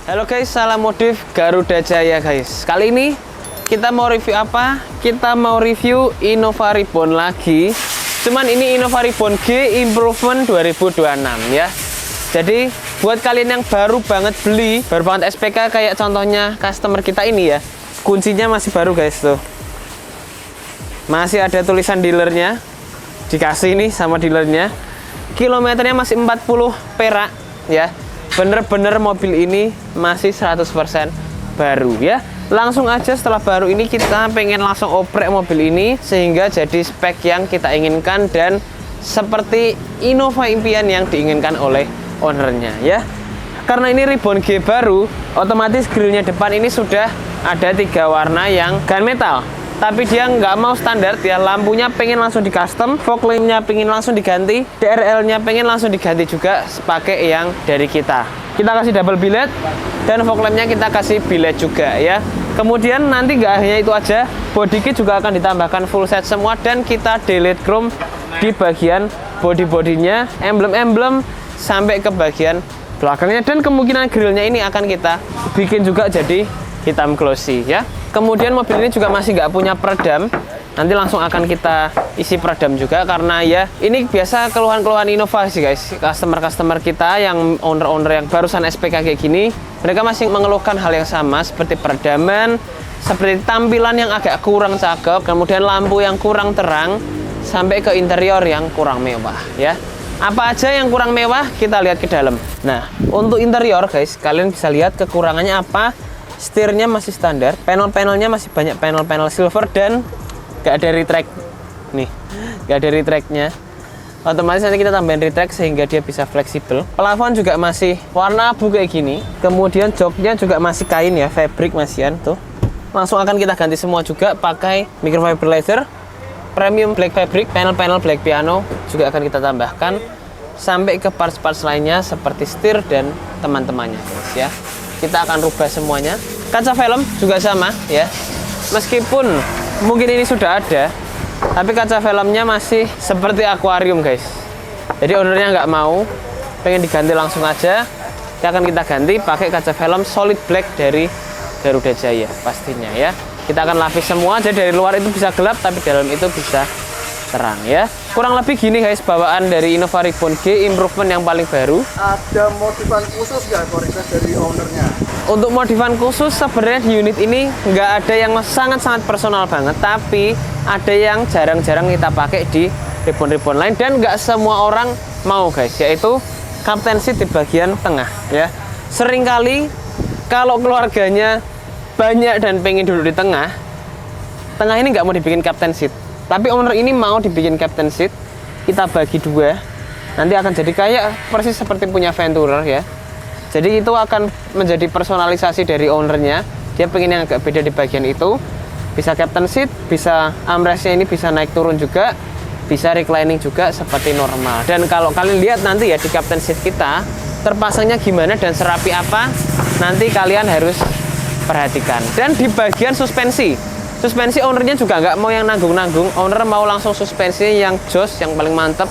Halo guys, salam modif Garuda Jaya guys. Kali ini kita mau review apa? Kita mau review Innova Reborn lagi. Cuman ini Innova Reborn G Improvement 2026 ya. Jadi buat kalian yang baru banget beli, baru banget SPK kayak contohnya customer kita ini ya. Kuncinya masih baru guys tuh. Masih ada tulisan dealernya. Dikasih nih sama dealernya. Kilometernya masih 40 perak ya. Bener-bener mobil ini masih 100% baru ya. Langsung aja setelah baru ini kita pengen langsung oprek mobil ini sehingga jadi spek yang kita inginkan dan seperti Innova impian yang diinginkan oleh ownernya ya. Karena ini Reborn G baru, otomatis grillnya depan ini sudah ada 3 warna yang gunmetal. Tapi dia nggak mau standar ya, lampunya pengen langsung di custom, fog lampnya pengen langsung diganti, DRL-nya pengen langsung diganti juga pakai yang dari kita. Kita kasih double billet dan fog lampnya kita kasih billet juga ya. Kemudian nanti nggak hanya itu aja, body kit juga akan ditambahkan full set semua dan kita delete chrome di bagian body-bodinya, emblem-emblem sampai ke bagian belakangnya dan kemungkinan grillnya ini akan kita bikin juga jadi hitam glossy ya. Kemudian mobil ini juga masih nggak punya peredam. Nanti langsung akan kita isi peredam juga karena ya ini biasa keluhan-keluhan Innova sih guys. Customer-customer kita yang owner-owner yang barusan SPK kayak gini, mereka masih mengeluhkan hal yang sama seperti peredaman, seperti tampilan yang agak kurang cakep, kemudian lampu yang kurang terang, sampai ke interior yang kurang mewah ya. Apa aja yang kurang mewah kita lihat ke dalam. Nah, untuk interior guys, kalian bisa lihat kekurangannya apa. Setirnya masih standar, panel-panelnya masih banyak panel-panel silver dan gak ada retract nih, gak ada retractnya. Otomatis nanti kita tambahin retract sehingga dia bisa fleksibel. Plafon juga masih warna abu kayak gini. Kemudian joknya juga masih kain ya, fabric masihan tuh. Langsung akan kita ganti semua juga pakai microfiber leather, premium black fabric, panel-panel black piano juga akan kita tambahkan sampai ke parts-parts lainnya seperti setir dan teman-temannya guys ya. Kita akan rubah semuanya. Kaca velg juga sama ya. Meskipun mungkin ini sudah ada, tapi kaca velgnya masih seperti akuarium guys. Jadi ownernya nggak mau, pengen diganti langsung aja. Akan kita ganti pakai kaca velg solid black dari Garuda Jaya pastinya ya. Kita akan lapis semua, jadi dari luar itu bisa gelap, tapi dalam itu bisa terang ya. Kurang lebih gini guys bawaan dari Innova Reborn G Improvement yang paling baru. Ada modifan khusus nggak request dari ownernya? Untuk modifan khusus sebenarnya di unit ini nggak ada yang sangat-sangat personal banget, tapi ada yang jarang-jarang kita pakai di Reborn lain dan nggak semua orang mau guys, yaitu captain seat di bagian tengah ya. Seringkali kalau keluarganya banyak dan pengen duduk di tengah ini nggak mau dibikin captain seat. Tapi owner ini mau dibikin captain seat, kita bagi 2. Nanti akan jadi kayak persis seperti punya Venturer ya. Jadi itu akan menjadi personalisasi dari ownernya. Dia pengen yang agak beda di bagian itu. Bisa captain seat, bisa armrestnya ini bisa naik turun juga, bisa reclining juga seperti normal. Dan kalau kalian lihat nanti ya di captain seat kita, terpasangnya gimana dan serapi apa, nanti kalian harus perhatikan. Dan di bagian suspensi ownernya juga nggak mau yang nanggung-nanggung. Owner mau langsung suspensi yang jos, yang paling mantep.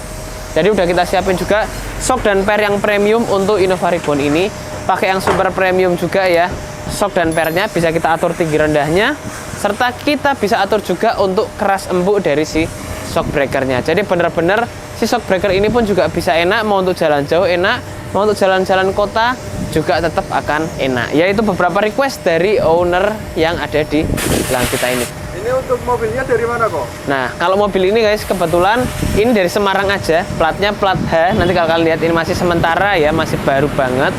Jadi udah kita siapin juga shock dan per yang premium untuk Innova Reborn ini. Pakai yang super premium juga ya. Shock dan pernya bisa kita atur tinggi rendahnya, serta kita bisa atur juga untuk keras empuk dari si shock breakernya. Jadi bener-bener si shock breaker ini pun juga bisa enak, mau untuk jalan jauh enak, mau untuk jalan-jalan kota juga tetap akan enak. Yaitu beberapa request dari owner yang ada di belakang kita ini. Ini untuk mobilnya dari mana kok? Nah, kalau mobil ini guys kebetulan ini dari Semarang aja, platnya plat H. Nanti kalau kalian lihat ini masih sementara ya, masih baru banget.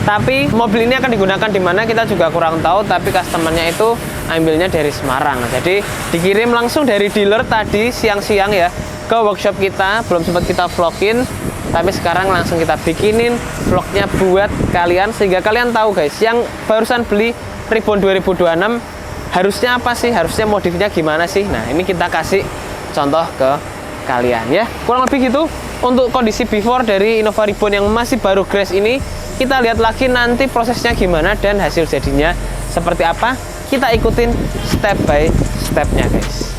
Tapi mobil ini akan digunakan di mana kita juga kurang tahu, tapi customernya itu ambilnya dari Semarang. Jadi dikirim langsung dari dealer tadi siang-siang ya ke workshop kita, belum sempat kita vlogin. Tapi sekarang langsung kita bikinin vlognya buat kalian sehingga kalian tahu guys, yang barusan beli Reborn 2026 harusnya apa sih, harusnya modifnya gimana sih. Nah ini kita kasih contoh ke kalian ya. Kurang lebih gitu untuk kondisi before dari Innova Reborn yang masih baru grace ini. Kita lihat lagi nanti prosesnya gimana dan hasil jadinya seperti apa. Kita ikutin step by stepnya guys.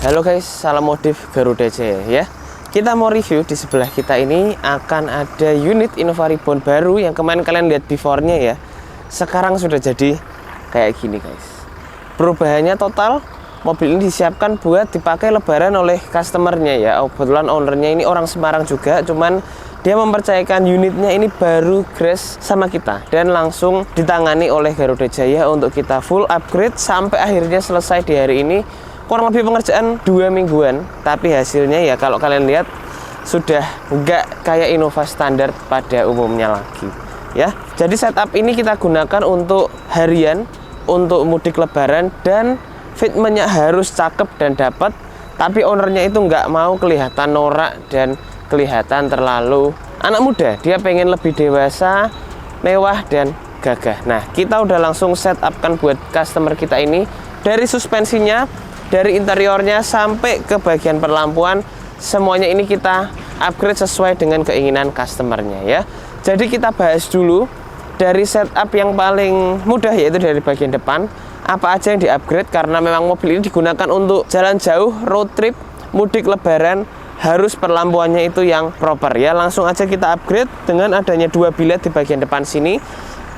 Halo guys, salam modif Garuda Jaya ya. Kita mau review di sebelah kita ini akan ada unit Innova Reborn baru yang kemarin kalian lihat before-nya ya. Sekarang sudah jadi kayak gini guys. Perubahannya total, mobil ini disiapkan buat dipakai lebaran oleh customernya ya. Kebetulan ownernya ini orang Semarang juga, cuman dia mempercayakan unitnya ini baru grace sama kita dan langsung ditangani oleh Garuda Jaya untuk kita full upgrade sampai akhirnya selesai di hari ini. Kurang lebih pengerjaan 2 mingguan, tapi hasilnya ya kalau kalian lihat sudah nggak kayak Innova standar pada umumnya lagi ya. Jadi setup ini kita gunakan untuk harian, untuk mudik lebaran, dan fitmentnya harus cakep dan dapat, tapi ownernya itu nggak mau kelihatan norak dan kelihatan terlalu anak muda. Dia pengen lebih dewasa, mewah, dan gagah. Nah, kita udah langsung setupkan buat customer kita ini dari suspensinya, dari interiornya sampai ke bagian perlampuan, semuanya ini kita upgrade sesuai dengan keinginan customernya ya. Jadi kita bahas dulu dari setup yang paling mudah, yaitu dari bagian depan. Apa aja yang di-upgrade, karena memang mobil ini digunakan untuk jalan jauh, road trip, mudik lebaran, harus perlampuannya itu yang proper ya. Langsung aja kita upgrade dengan adanya 2 bilet di bagian depan sini.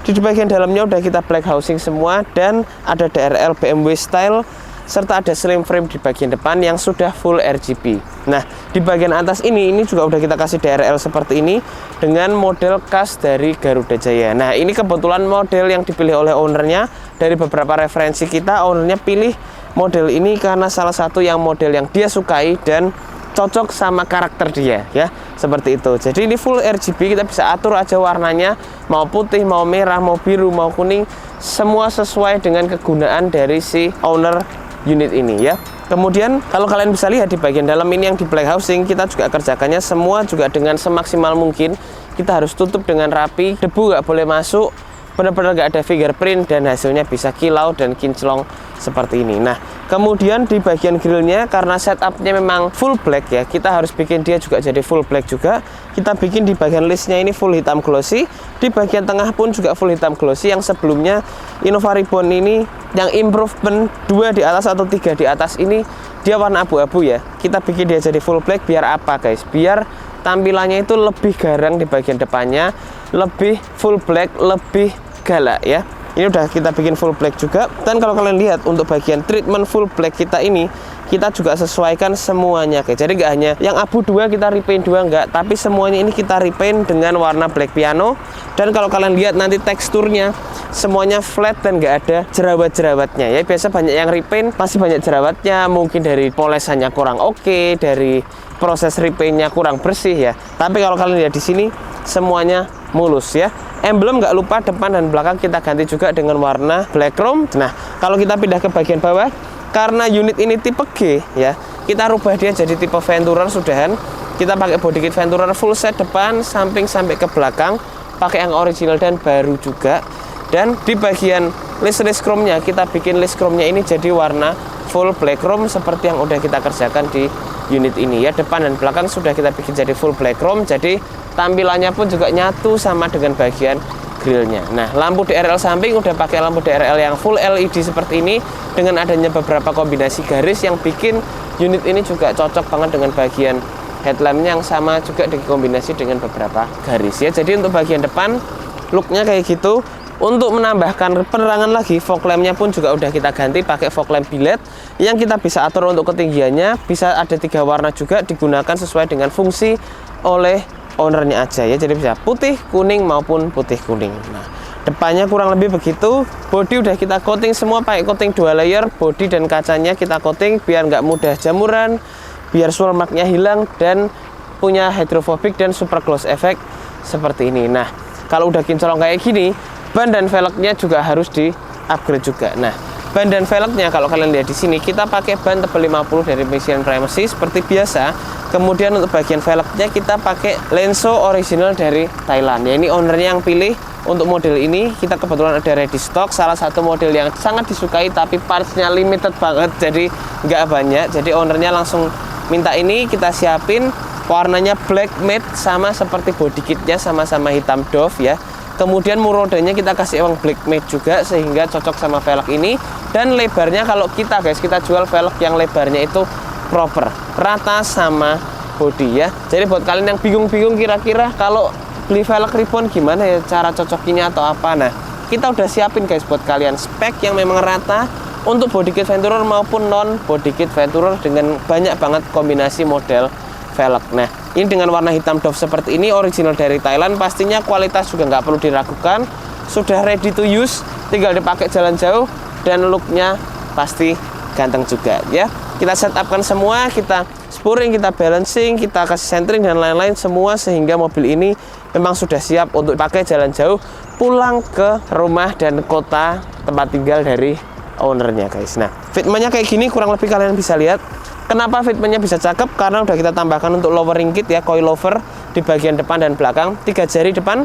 Di bagian dalamnya udah kita black housing semua, dan ada DRL BMW style, serta ada slim frame di bagian depan yang sudah full RGB. Nah, di bagian atas ini juga udah kita kasih DRL seperti ini dengan model khas dari Garuda Jaya. Nah, ini kebetulan model yang dipilih oleh ownernya. Dari beberapa referensi kita, ownernya pilih model ini karena salah satu yang model yang dia sukai dan cocok sama karakter dia ya, seperti itu. Jadi ini full RGB, kita bisa atur aja warnanya, mau putih, mau merah, mau biru, mau kuning, semua sesuai dengan kegunaan dari si owner unit ini ya. Kemudian kalau kalian bisa lihat di bagian dalam ini yang di black housing, kita juga kerjakannya semua juga dengan semaksimal mungkin. Kita harus tutup dengan rapi, debu nggak boleh masuk, benar-benar nggak ada fingerprint, dan hasilnya bisa kilau dan kinclong seperti ini. Nah, kemudian di bagian grillnya, karena setupnya memang full black ya, kita harus bikin dia juga jadi full black juga. Kita bikin di bagian listnya ini full hitam glossy, di bagian tengah pun juga full hitam glossy. Yang sebelumnya Innova Reborn ini yang improvement 2 di atas atau 3 di atas ini dia warna abu-abu ya. Kita bikin dia jadi full black biar apa guys? Biar tampilannya itu lebih garang di bagian depannya, lebih full black, lebih galak ya. Ini udah kita bikin full black juga. Dan kalau kalian lihat untuk bagian treatment full black kita ini, kita juga sesuaikan semuanya guys. Jadi nggak hanya yang abu 2 kita repaint 2, enggak, tapi semuanya ini kita repaint dengan warna black piano. Dan kalau kalian lihat nanti teksturnya semuanya flat dan nggak ada jerawat-jerawatnya ya. Biasa banyak yang repaint masih banyak jerawatnya, mungkin dari polesannya kurang oke, dari proses repaintnya kurang bersih ya. Tapi kalau kalian lihat di sini semuanya mulus ya. Emblem nggak lupa depan dan belakang kita ganti juga dengan warna black chrome. Nah, kalau kita pindah ke bagian bawah, karena unit ini tipe G ya, kita rubah dia jadi tipe Venturer sudahan. Kita pakai body kit Venturer full set depan, samping sampai ke belakang, pakai yang original dan baru juga. Dan di bagian list chrome-nya, kita bikin list chrome-nya ini jadi warna full black chrome seperti yang udah kita kerjakan di unit ini ya. Depan dan belakang sudah kita bikin jadi full black chrome, jadi tampilannya pun juga nyatu sama dengan bagian grillnya. Nah, lampu DRL samping udah pakai lampu DRL yang full LED seperti ini, dengan adanya beberapa kombinasi garis yang bikin unit ini juga cocok banget dengan bagian headlampnya yang sama juga dikombinasi dengan beberapa garis ya. Jadi untuk bagian depan looknya kayak gitu. Untuk menambahkan penerangan lagi, fog lampnya pun juga udah kita ganti pakai fog lamp billet yang kita bisa atur untuk ketinggiannya. Bisa ada 3 warna juga, digunakan sesuai dengan fungsi oleh ownernya aja ya. Jadi bisa putih, kuning maupun putih kuning. Nah, depannya kurang lebih begitu. Bodi udah kita coating semua pakai coating 2 layer. Bodi dan kacanya kita coating biar nggak mudah jamuran, biar swirl marknya hilang, dan punya hydrophobic dan super gloss effect seperti ini. Nah, kalau udah kinclong kayak gini, ban dan velgnya juga harus di upgrade juga. Nah, ban dan velgnya kalau kalian lihat di sini, kita pakai ban tebal 50 dari Michelin Primacy seperti biasa. Kemudian untuk bagian velgnya kita pakai Lenso original dari Thailand ya. Ini ownernya yang pilih untuk model ini. Kita kebetulan ada ready stock, salah satu model yang sangat disukai tapi partsnya limited banget, jadi nggak banyak. Jadi ownernya langsung minta ini, kita siapin. Warnanya black matte sama seperti body kitnya, sama-sama hitam Dove ya. Kemudian murodanya kita kasih emang black matte juga sehingga cocok sama velg ini. Dan lebarnya kalau kita guys, kita jual velg yang lebarnya itu proper, rata sama body ya. Jadi buat kalian yang bingung-bingung kira-kira kalau beli velg ribbon gimana ya cara cocokinya atau apa, nah kita udah siapin guys buat kalian spek yang memang rata untuk body kit Venturer maupun non body kit Venturer dengan banyak banget kombinasi model velg. Nah ini dengan warna hitam doff seperti ini, original dari Thailand, pastinya kualitas juga nggak perlu diragukan, sudah ready to use, tinggal dipakai jalan jauh dan looknya pasti ganteng juga ya. Kita setupkan semua, kita spurring, kita balancing, kita kasih centering dan lain-lain semua sehingga mobil ini memang sudah siap untuk pakai jalan jauh pulang ke rumah dan kota tempat tinggal dari ownernya guys. Nah fitmentnya kayak gini kurang lebih kalian bisa lihat. Kenapa fitmentnya bisa cakep? Karena udah kita tambahkan untuk lowering kit ya, coilover di bagian depan dan belakang, 3 jari depan,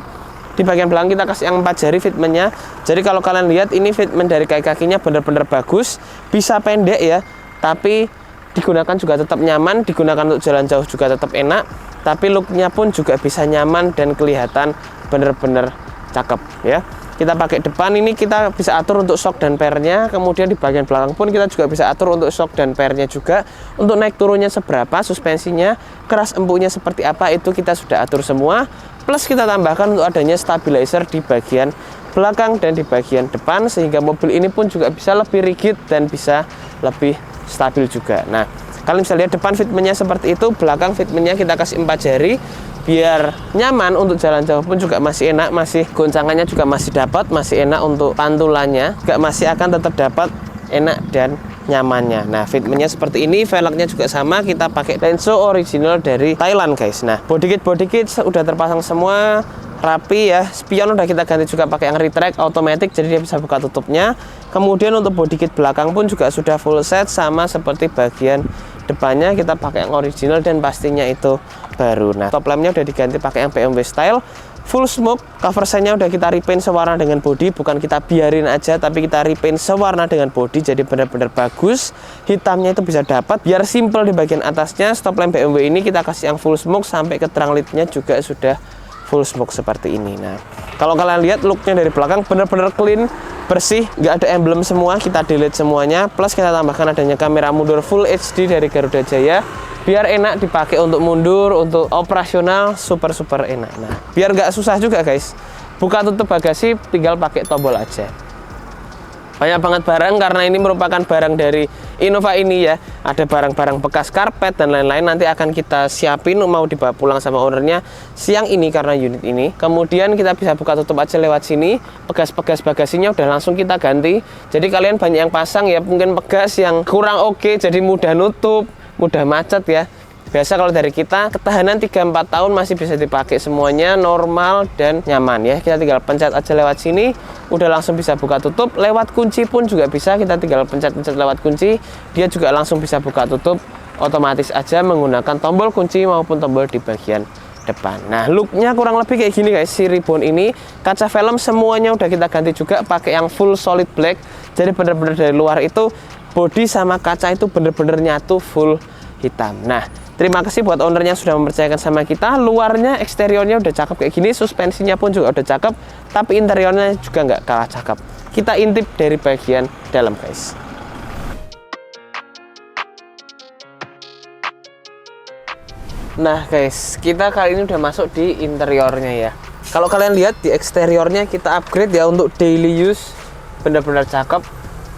di bagian belakang kita kasih yang 4 jari fitmentnya. Jadi kalau kalian lihat ini fitment dari kaki-kakinya bener-bener bagus, bisa pendek ya, tapi digunakan juga tetap nyaman, digunakan untuk jalan jauh juga tetap enak, tapi looknya pun juga bisa nyaman dan kelihatan bener-bener cakep ya. Kita pakai depan ini kita bisa atur untuk shock dan pairnya, kemudian di bagian belakang pun kita juga bisa atur untuk shock dan pairnya juga, untuk naik turunnya seberapa, suspensinya, keras empuknya seperti apa, itu kita sudah atur semua. Plus kita tambahkan untuk adanya stabilizer di bagian belakang dan di bagian depan, sehingga mobil ini pun juga bisa lebih rigid dan bisa lebih stabil juga. Nah kalian bisa lihat depan fitmentnya seperti itu, belakang fitmentnya kita kasih 4 jari biar nyaman untuk jalan jauh pun juga masih enak, masih goncangannya juga masih dapat, masih enak untuk pantulannya juga masih akan tetap dapat enak dan nyamannya. Nah fitmentnya seperti ini, velgnya juga sama, kita pakai Denso original dari Thailand guys. Nah body kit udah terpasang semua rapi ya, spion udah kita ganti juga pakai yang retract automatic, jadi dia bisa buka tutupnya. Kemudian untuk body kit belakang pun juga sudah full set, sama seperti bagian depannya kita pakai yang original dan pastinya itu baru. Nah top lampnya udah diganti pakai yang BMW style, full smoke, cover sign-nya udah kita repaint sewarna dengan body, bukan kita biarin aja tapi kita repaint sewarna dengan body, jadi benar-benar bagus. Hitamnya itu bisa dapat biar simple di bagian atasnya. Stop lamp BMW ini kita kasih yang full smoke, sampai ke terang lidnya juga sudah full smoke seperti ini. Nah kalau kalian lihat looknya dari belakang benar-benar clean, bersih, nggak ada emblem semua, kita delete semuanya. Plus kita tambahkan adanya kamera mundur full HD dari Garuda Jaya, biar enak dipakai untuk mundur, untuk operasional super enak. Nah biar nggak susah juga guys, buka tutup bagasi tinggal pakai tombol aja. Banyak banget barang karena ini merupakan barang dari Innova ini ya, ada barang-barang bekas karpet dan lain-lain, nanti akan kita siapin mau dibawa pulang sama ownernya siang ini karena unit ini. Kemudian kita bisa buka tutup aja lewat sini, pegas-pegas bagasinya udah langsung kita ganti. Jadi kalian banyak yang pasang ya, mungkin pegas yang kurang oke, jadi mudah nutup, mudah macet ya. Biasa kalau dari kita ketahanan 3-4 tahun masih bisa dipakai semuanya, normal dan nyaman ya. Kita tinggal pencet aja lewat sini, udah langsung bisa buka tutup. Lewat kunci pun juga bisa, kita tinggal pencet-pencet lewat kunci, dia juga langsung bisa buka tutup otomatis aja menggunakan tombol kunci maupun tombol di bagian depan. Nah looknya kurang lebih kayak gini guys, si ribbon ini. Kaca film semuanya udah kita ganti juga pakai yang full solid black, jadi bener-bener dari luar itu body sama kaca itu bener-bener nyatu full hitam. Nah terima kasih buat ownernya sudah mempercayakan sama kita. Luarnya, eksteriornya udah cakep kayak gini, suspensinya pun juga udah cakep, tapi interiornya juga nggak kalah cakep. Kita intip dari bagian dalam guys. Nah guys, kita kali ini udah masuk di interiornya ya. Kalau kalian lihat di eksteriornya kita upgrade ya untuk daily use, bener-bener cakep,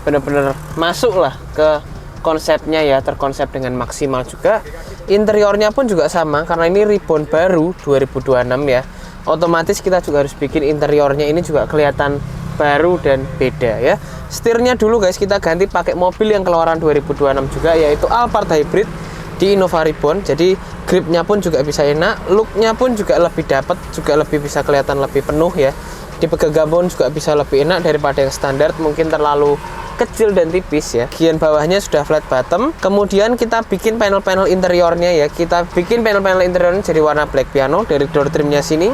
bener-bener masuk lah ke konsepnya ya, terkonsep dengan maksimal juga. Interiornya pun juga sama karena ini ribbon baru 2026 ya, otomatis kita juga harus bikin interiornya ini juga kelihatan baru dan beda ya. Setirnya dulu guys kita ganti pakai mobil yang keluaran 2026 juga, yaitu Alphard Hybrid di Innova Ribbon. Jadi gripnya pun juga bisa enak, looknya pun juga lebih dapat, juga lebih bisa kelihatan lebih penuh ya. Di pegang pun juga bisa lebih enak daripada yang standar, mungkin terlalu kecil dan tipis ya. Bagian bawahnya sudah flat bottom. Kemudian kita bikin panel-panel interiornya ya. Kita bikin panel-panel interiornya jadi warna black piano dari door trimnya sini.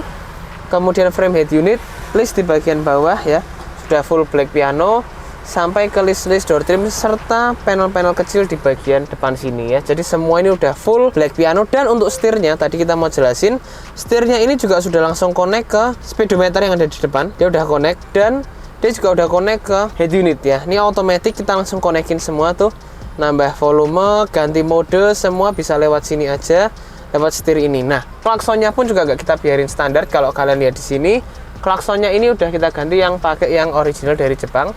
Kemudian frame head unit, list di bagian bawah ya, sudah full black piano sampai ke list-list door trim serta panel-panel kecil di bagian depan sini ya. Jadi semua ini udah full black piano. Dan untuk setirnya tadi kita mau jelasin, setirnya ini juga sudah langsung connect ke speedometer yang ada di depan. Dia udah connect dan dia juga udah connect ke head unit ya. Ini otomatis kita langsung konekin semua tuh nambah volume, ganti mode, semua bisa lewat sini aja, lewat setir ini. Nah, klaksonnya pun juga nggak kita biarin standar. Kalau kalian lihat di sini, klaksonnya ini udah kita ganti yang pakai yang original dari Jepang.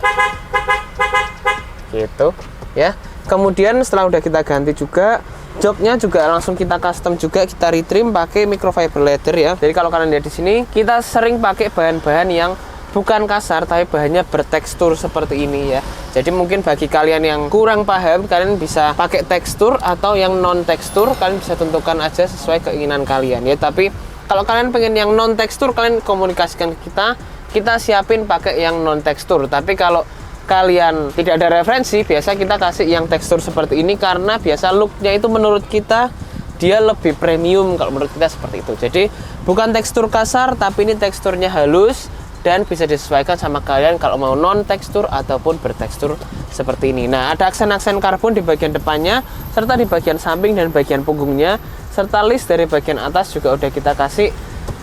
Gitu, ya. Kemudian setelah udah kita ganti juga, joknya juga langsung kita custom juga, kita retrim pakai microfiber leather ya. Jadi kalau kalian lihat di sini, kita sering pakai bahan-bahan yang bukan kasar tapi bahannya bertekstur seperti ini ya. Jadi mungkin bagi kalian yang kurang paham, kalian bisa pakai tekstur atau yang non tekstur, kalian bisa tentukan aja sesuai keinginan kalian ya. Tapi kalau kalian pengen yang non tekstur, kalian komunikasikan ke kita siapin pakai yang non tekstur. Tapi kalau kalian tidak ada referensi, biasa kita kasih yang tekstur seperti ini karena biasa looknya itu menurut kita dia lebih premium, kalau menurut kita seperti itu. Jadi bukan tekstur kasar tapi ini teksturnya halus dan bisa disesuaikan sama kalian kalau mau non tekstur ataupun bertekstur seperti ini. Nah, ada aksen-aksen karbon di bagian depannya serta di bagian samping dan bagian punggungnya, serta list dari bagian atas juga udah kita kasih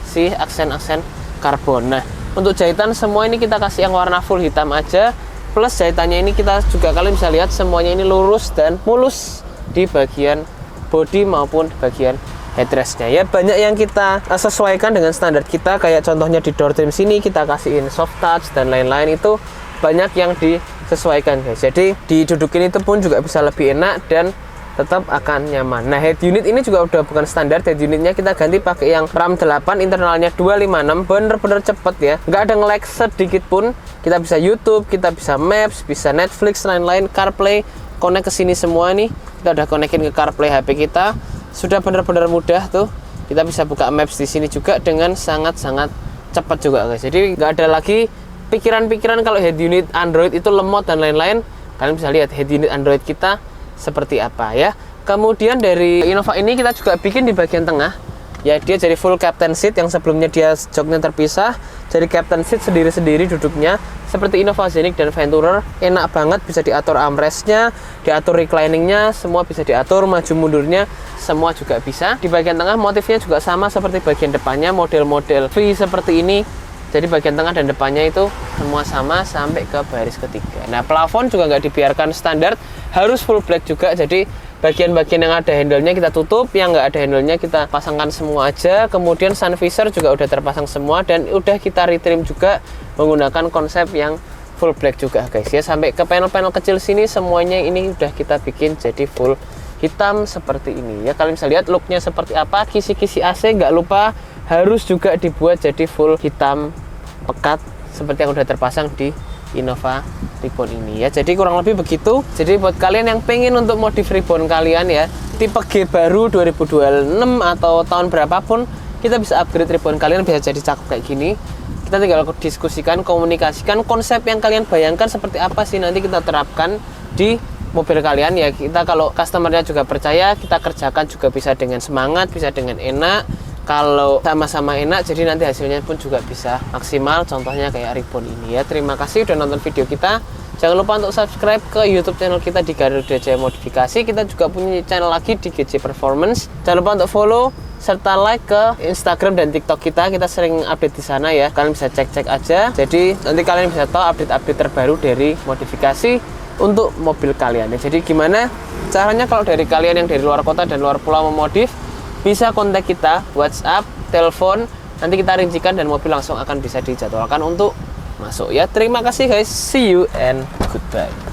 si aksen-aksen karbon. Nah, untuk jahitan semua ini kita kasih yang warna full hitam aja. Plus jahitannya ini kita juga kalian bisa lihat semuanya ini lurus dan mulus di bagian body maupun bagian headrestnya ya. Banyak yang kita sesuaikan dengan standar kita, kayak contohnya di door trim sini kita kasihin soft touch dan lain-lain, itu banyak yang disesuaikan guys. Jadi didudukin itu pun juga bisa lebih enak dan tetap akan nyaman. Nah, head unit ini juga udah bukan standar, head unitnya kita ganti pakai yang RAM 8, internalnya 256, bener-bener cepet ya, nggak ada nge-lag sedikit pun. Kita bisa YouTube, kita bisa Maps, bisa Netflix, lain-lain, CarPlay, connect ke sini semua nih. Kita udah connectin ke CarPlay HP kita, sudah bener-bener mudah tuh. Kita bisa buka Maps di sini juga dengan sangat-sangat cepat juga guys. Jadi nggak ada lagi pikiran-pikiran kalau head unit Android itu lemot dan lain-lain. Kalian bisa lihat head unit Android kita seperti apa ya. Kemudian dari Innova ini kita juga bikin di bagian tengah ya, dia jadi full captain seat, yang sebelumnya dia joknya terpisah jadi captain seat sendiri-sendiri duduknya seperti Innova Scenic dan Venturer. Enak banget, bisa diatur armrestnya, diatur recliningnya, semua bisa diatur, maju mundurnya semua juga bisa. Di bagian tengah motifnya juga sama seperti bagian depannya, model-model V seperti ini. Jadi bagian tengah dan depannya itu semua sama sampai ke baris ketiga. Nah, plafon juga nggak dibiarkan standar, harus full black juga. Jadi bagian-bagian yang ada handle-nya kita tutup, yang nggak ada handle-nya kita pasangkan semua aja. Kemudian sun visor juga udah terpasang semua dan udah kita retrim juga menggunakan konsep yang full black juga guys ya. Sampai ke panel-panel kecil sini semuanya ini udah kita bikin jadi full hitam seperti ini ya. Kalian bisa lihat looknya seperti apa. Kisi-kisi AC nggak lupa harus juga dibuat jadi full hitam pekat seperti yang udah terpasang di Innova Ribbon ini ya. Jadi kurang lebih begitu. Jadi buat kalian yang pengen untuk modif Ribbon kalian ya, tipe G baru 2026 atau tahun berapapun, kita bisa upgrade Ribbon kalian bisa jadi cakep kayak gini. Kita tinggal diskusikan, komunikasikan konsep yang kalian bayangkan seperti apa sih, nanti kita terapkan di mobil kalian ya. Kita kalau customernya juga percaya, kita kerjakan juga bisa dengan semangat, bisa dengan enak. Kalau sama-sama enak, jadi nanti hasilnya pun juga bisa maksimal. Contohnya kayak Ribbon ini ya. Terima kasih udah nonton video kita. Jangan lupa untuk subscribe ke YouTube channel kita di Garuda Jaya Modifikasi. Kita juga punya channel lagi di GJ Performance. Jangan lupa untuk follow serta like ke Instagram dan TikTok kita. Kita sering update di sana ya. Kalian bisa cek-cek aja. Jadi nanti kalian bisa tahu update-update terbaru dari modifikasi untuk mobil kalian ya. Jadi gimana caranya kalau dari kalian yang dari luar kota dan luar pulau memodif, bisa kontak kita, WhatsApp, telepon, nanti kita rincikan dan mobil langsung akan bisa dijadwalkan untuk masuk ya. Terima kasih guys, see you and goodbye.